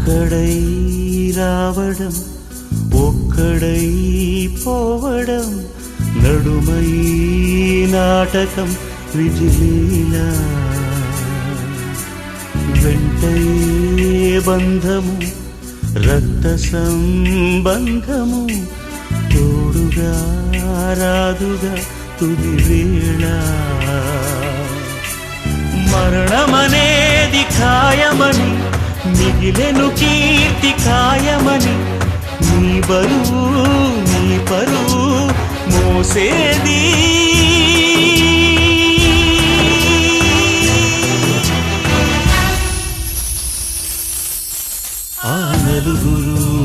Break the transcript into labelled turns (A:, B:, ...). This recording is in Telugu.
A: ఒక్కడై రావడం ఒక్కడై పోవడం నడుమై నాటకం విజిలీలా వెంటయే బంధము రక్త సంబంధము తోడుగా రాదుగా తుది వేళ మరణమనేది ఖాయమని మిగిలెను కీర్తి ఖాయమని నీ బరువు నీ పరువు మోసేది ఆ నలుగురు